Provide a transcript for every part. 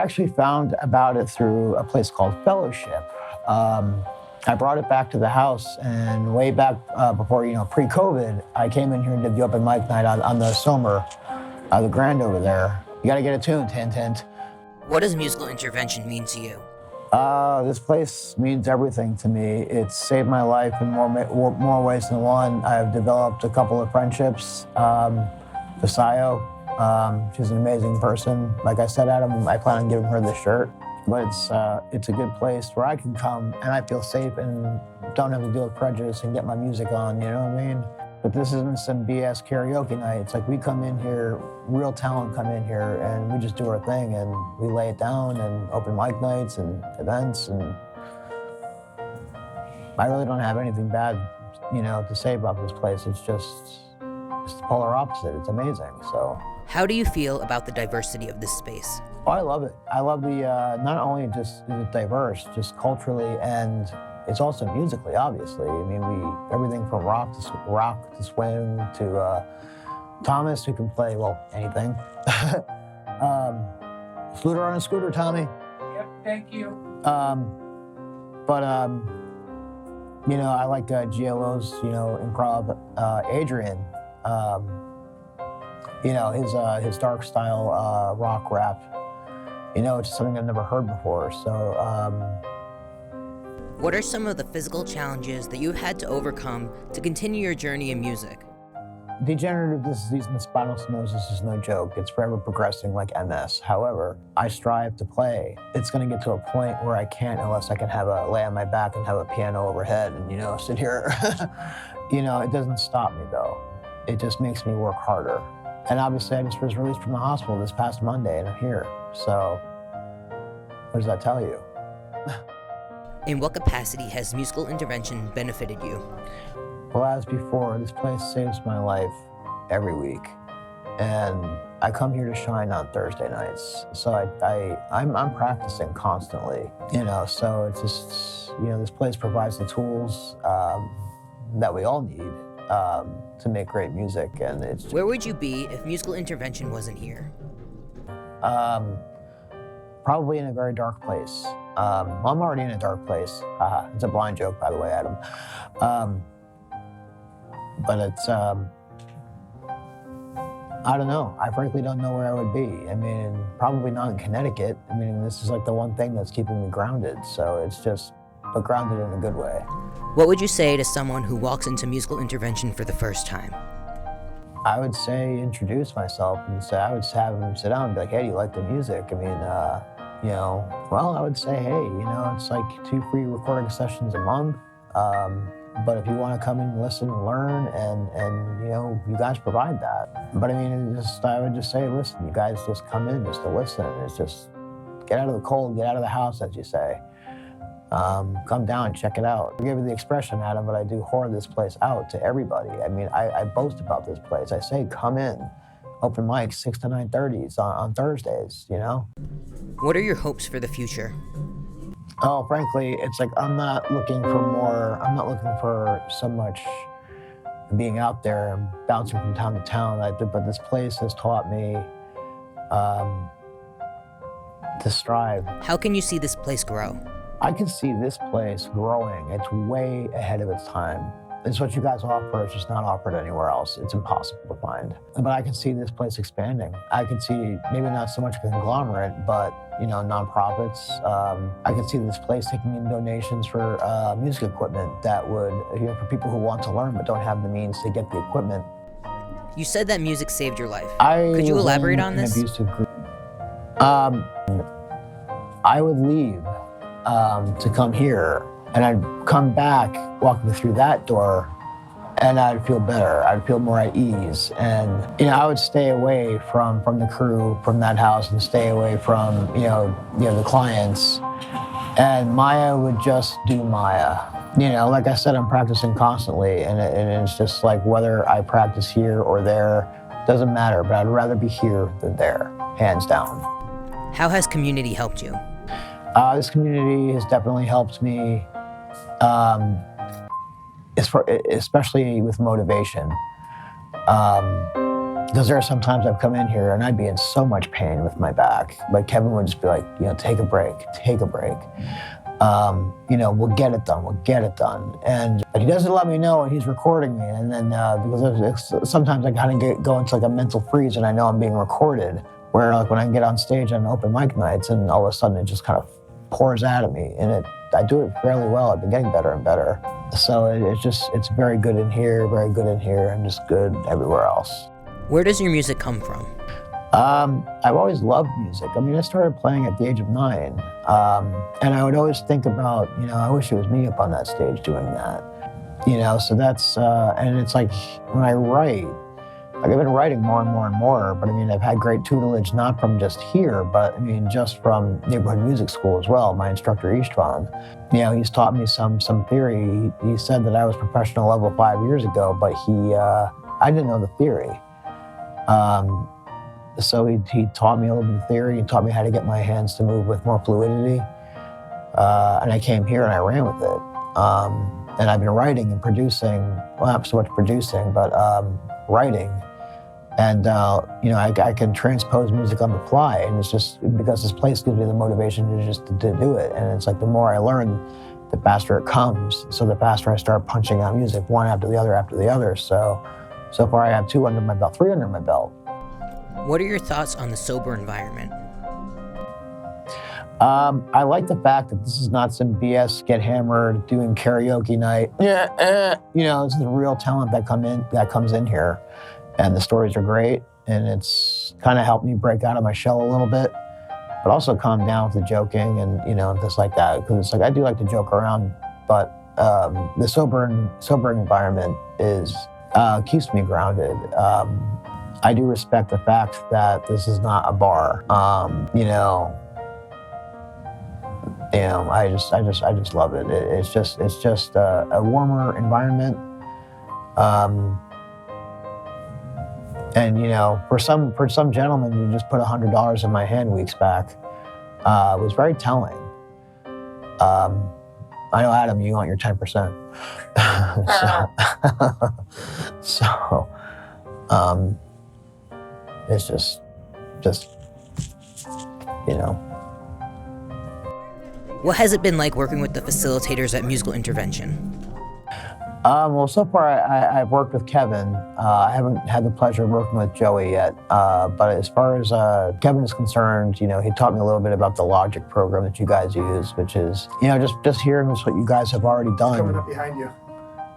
actually found about it through a place called Fellowship. I brought it back to the house, and way back before, pre-COVID, I came in here and did the open mic night on the Somer, the Grand over there. You gotta get a tune, hint, hint. What does musical intervention mean to you? This place means everything to me. It's saved my life in more ways than one. I've developed a couple of friendships. Vasayo, she's an amazing person. Like I said, Adam, I plan on giving her this shirt. But it's a good place where I can come and I feel safe and don't have to deal with prejudice and get my music on, you know what I mean? But this isn't some BS karaoke night. It's like we come in here, real talent come in here, and we just do our thing and we lay it down, and open mic nights and events, and I really don't have anything bad, to say about this place. It's the polar opposite. It's amazing, so. How do you feel about the diversity of this space? Oh, I love it. I love not only just is it diverse, just culturally, and it's also musically, obviously. I mean, everything from rock to swing to Thomas, who can play, anything. Flute on a scooter, Tommy. Yep, thank you. I like GLO's, improv, Adrian. His dark style rock rap. It's something I've never heard before. So, what are some of the physical challenges that you've had to overcome to continue your journey in music? Degenerative disease and spinal stenosis is no joke. It's forever progressing like MS. However, I strive to play. It's going to get to a point where I can't unless I can lay on my back and have a piano overhead and, sit here. It doesn't stop me though. It just makes me work harder. And obviously I just was released from the hospital this past Monday and I'm here. So, what does that tell you? In what capacity has musical intervention benefited you? Well, as before, this place saves my life every week. And I come here to shine on Thursday nights. So I'm practicing constantly, so it's just, this place provides the tools that we all need to make great music. And it's. Where would you be if musical intervention wasn't here? Probably in a very dark place. I'm already in a dark place. It's a blind joke, by the way, Adam. But it's, I don't know. I frankly don't know where I would be. I mean, probably not in Connecticut. I mean, this is like the one thing that's keeping me grounded. So it's just, but grounded in a good way. What would you say to someone who walks into musical intervention for the first time? I would say introduce myself and say, I would have them sit down and be like, hey, do you like the music? I mean, I would say, hey, it's like 2 free recording sessions a month. But if you want to come in and listen and learn, and you guys provide that. But I mean, I would just say, listen, you guys just come in just to listen. It's just get out of the cold, get out of the house, as you say. Come down, check it out. Forgive me the expression, Adam, but I do whore this place out to everybody. I mean, I boast about this place. I say, come in. Open mics, 6 to 9:30s on Thursdays, What are your hopes for the future? Oh, frankly, it's like I'm not looking for so much being out there and bouncing from town to town. But this place has taught me to strive. How can you see this place grow? I can see this place growing. It's way ahead of its time. It's what you guys offer. It's just not offered anywhere else. It's impossible to find. But I can see this place expanding. I can see maybe not so much a conglomerate, but nonprofits. I can see this place taking in donations for music equipment that would, for people who want to learn but don't have the means to get the equipment. You said that music saved your life. Could you elaborate on this? Abusive group. I would leave to come here, and I'd come back walking through that door, and I'd feel better. I'd feel more at ease. And, I would stay away from the crew, from that house, and stay away from, the clients. And Maya would just do Maya. Like I said, I'm practicing constantly, and it's just like whether I practice here or there, doesn't matter, but I'd rather be here than there, hands down. How has community helped you? This community has definitely helped me, especially with motivation. Because there are some times I've come in here and I'd be in so much pain with my back, but Kevin would just be like, take a break, take a break. We'll get it done, we'll get it done. And he doesn't let me know when he's recording me. And then because sometimes I kind of go into like a mental freeze and I know I'm being recorded, where like when I get on stage on open mic nights and all of a sudden it just kind of pours out of me. And I do it fairly well. I've been getting better and better. So it's very good in here, and just good everywhere else. Where does your music come from? I've always loved music. I mean, I started playing at the age of 9. And I would always think about, I wish it was me up on that stage doing that. So that's, and it's like when I write, like I've been writing more and more and more, but I mean, I've had great tutelage, not from just here, but I mean, just from neighborhood music school as well. My instructor, Istvan, he's taught me some theory. He said that I was professional level 5 years ago, but I didn't know the theory. So he taught me a little bit of theory. He taught me how to get my hands to move with more fluidity. And I came here and I ran with it. And I've been writing and producing, well, not so much producing, but writing. And, I can transpose music on the fly. And it's just because this place gives me the motivation to do it. And it's like the more I learn, the faster it comes. So the faster I start punching out music, one after the other. So far I have 2 under my belt, 3 under my belt. What are your thoughts on the sober environment? I like the fact that this is not some BS, get hammered, doing karaoke night. This is the real talent that comes in here. And the stories are great. And it's kind of helped me break out of my shell a little bit, but also calm down with the joking and, just like that. Because it's like, I do like to joke around, but the sober environment keeps me grounded. I do respect the fact that this is not a bar. I just love it. It's just a warmer environment. And for some gentleman who just put $100 in my hand weeks back, was very telling. I know, Adam, you want your 10%. so it's just. What has it been like working with the facilitators at Musical Intervention? Well, so far I've worked with Kevin. I haven't had the pleasure of working with Joey yet. But as far as Kevin is concerned, he taught me a little bit about the Logic program that you guys use, which is, just hearing what you guys have already done. Coming up behind you.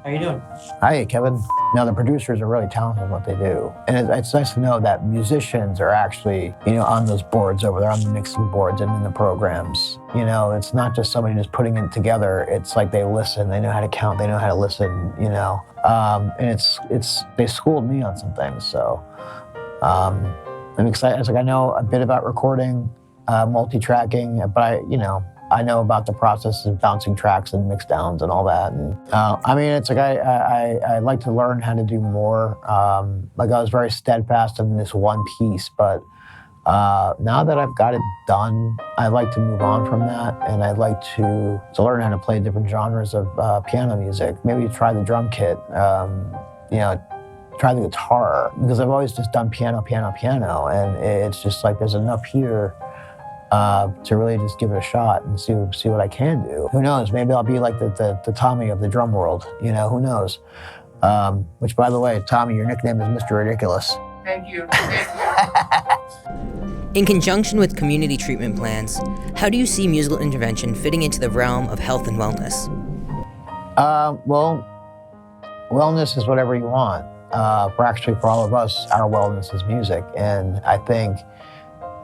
How you doing? Hi, Kevin. Now, the producers are really talented in what they do. And it's nice to know that musicians are actually, on those boards over there, on the mixing boards and in the programs. It's not just somebody just putting it together. It's like they listen, they know how to count, they know how to listen, and they schooled me on some things. So I'm excited. It's like I know a bit about recording, multi-tracking, but I know about the process of bouncing tracks and mix downs and all that. And it's like I like to learn how to do more. Like I was very steadfast in this one piece, but now that I've got it done, I like to move on from that, and I'd like to learn how to play different genres of piano music. Maybe try the drum kit. Try the guitar, because I've always just done piano, and it's just like there's enough here to really just give it a shot and see what I can do. Who knows? Maybe I'll be like the Tommy of the drum world. Who knows? Which, by the way, Tommy, your nickname is Mr. Ridiculous. Thank you. In conjunction with community treatment plans, how do you see musical intervention fitting into the realm of health and wellness? Well, wellness is whatever you want. For all of us, our wellness is music. And I think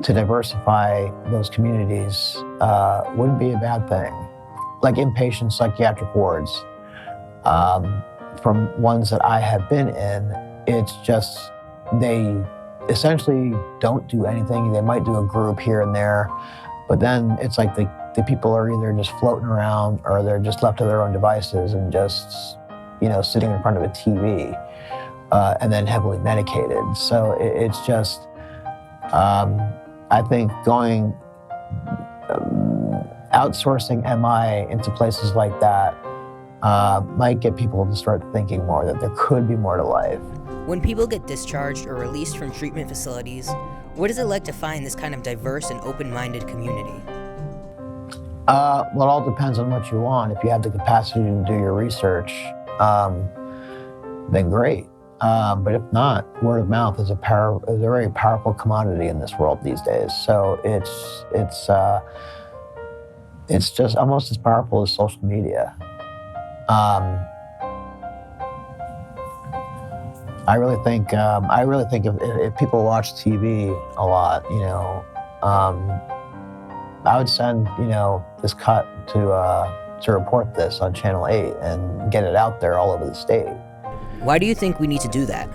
to diversify those communities wouldn't be a bad thing. Like inpatient psychiatric wards, from ones that I have been in, it's just, they essentially don't do anything. They might do a group here and there, but then it's like the people are either just floating around or they're just left to their own devices and just, sitting in front of a TV, and then heavily medicated. So it's just, I think going, outsourcing MI into places like that might get people to start thinking more that there could be more to life. When people get discharged or released from treatment facilities, what is it like to find this kind of diverse and open-minded community? Well, it all depends on what you want. If you have the capacity to do your research, then great. But if not, word of mouth is a very powerful commodity in this world these days. So it's just almost as powerful as social media. I really think if people watch TV a lot, I would send this cut to report this on Channel 8 and get it out there all over the state. Why do you think we need to do that?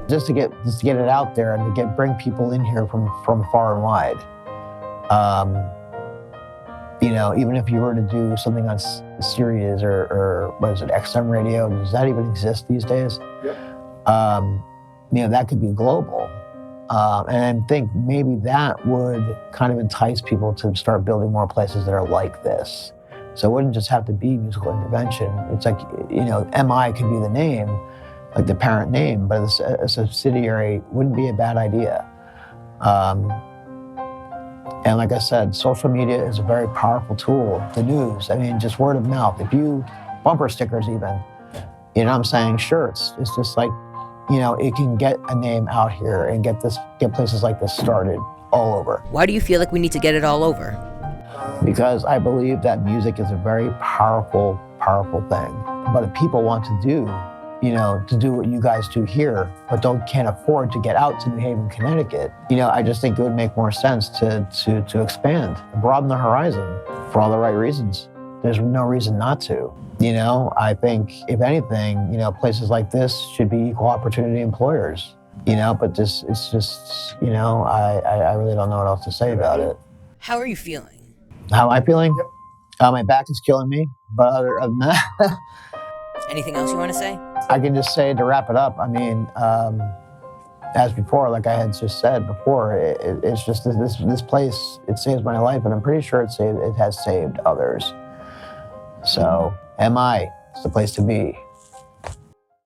Just to get it out there and to bring people in here from far and wide. Even if you were to do something on Sirius or what is it, XM radio, does that even exist these days? Yep. That could be global. And I think maybe that would kind of entice people to start building more places that are like this. So it wouldn't just have to be musical intervention. It's like, MI could be the name, like the parent name, but a subsidiary wouldn't be a bad idea. And like I said, social media is a very powerful tool. The news, just word of mouth. If you, bumper stickers even, I'm saying, shirts, it's just like, it can get a name out here and get places like this started all over. Why do you feel like we need to get it all over? Because I believe that music is a very powerful, powerful thing. But if people want to do what you guys do here, but can't afford to get out to New Haven, Connecticut, I just think it would make more sense to expand, broaden the horizon for all the right reasons. There's no reason not to. I think if anything, places like this should be equal opportunity employers. But it's just, I really don't know what else to say about it. How are you feeling? How am I feeling? Yep. My back is killing me, but other than that, Anything else you want to say? I can just say to wrap it up. As before, like I had just said before, it's just this place. It saves my life, and I'm pretty sure it has saved others. So, MI is the place to be.